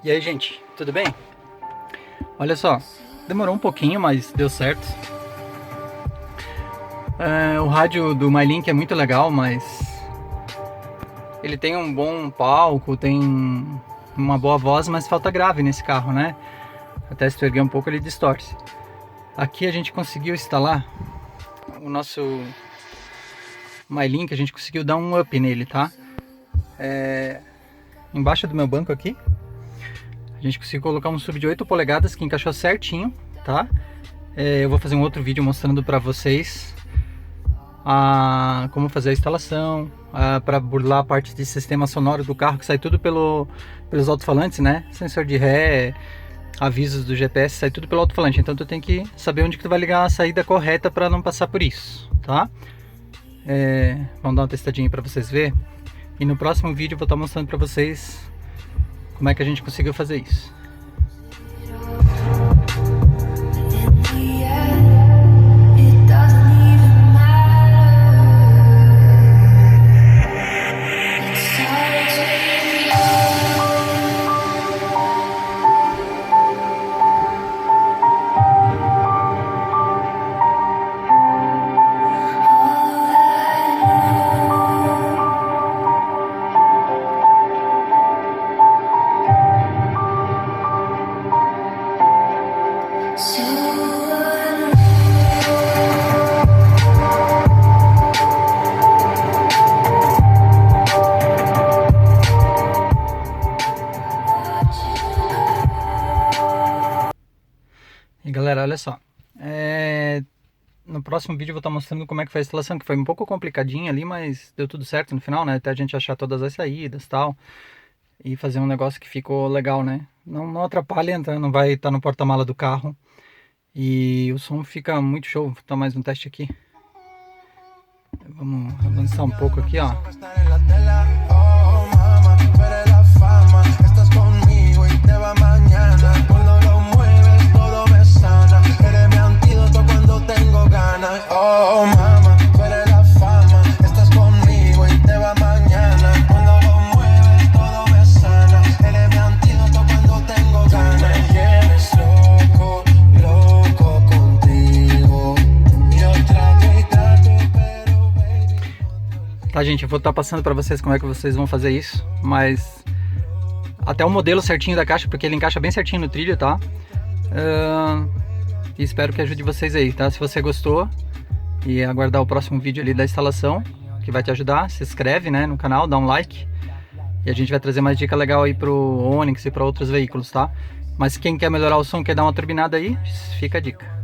E aí, gente, tudo bem? Olha só, demorou um pouquinho, mas deu certo. O rádio do MyLink é muito legal, mas ele tem um bom palco, tem uma boa voz, mas falta grave nesse carro, né? Até se tu erguer um pouco ele distorce. Aqui a gente conseguiu instalar o nosso MyLink, a gente conseguiu dar um up nele, tá? Embaixo do meu banco aqui, a gente conseguiu colocar um sub de 8 polegadas que encaixou certinho, tá? Eu vou fazer um outro vídeo mostrando pra vocês como fazer a instalação, para burlar a parte de sistema sonoro do carro, que sai tudo pelos alto-falantes, né? Sensor de ré, avisos do GPS, sai tudo pelo alto-falante. Então tu tem que saber onde que tu vai ligar a saída correta para não passar por isso, tá? Vamos dar uma testadinha para vocês verem. E no próximo vídeo eu vou estar mostrando para vocês como é que a gente conseguiu fazer isso. E galera, olha só, no próximo vídeo eu vou estar mostrando como é que foi a instalação, que foi um pouco complicadinha ali, mas deu tudo certo no final, né? Até a gente achar todas as saídas e tal, e fazer um negócio que ficou legal, né? Não atrapalha, não vai estar no porta-mala do carro, e o som fica muito show. Vou dar mais um teste aqui. Vamos avançar um pouco aqui, ó. Tá, gente, eu vou estar passando para vocês como é que vocês vão fazer isso, mas até o modelo certinho da caixa, porque ele encaixa bem certinho no trilho, tá? E espero que ajude vocês aí, tá? Se você gostou e aguardar o próximo vídeo ali da instalação, que vai te ajudar, se inscreve, né, no canal, dá um like, e a gente vai trazer mais dica legal aí pro Onix e para outros veículos, tá? Mas quem quer melhorar o som, quer dar uma turbinada aí, fica a dica.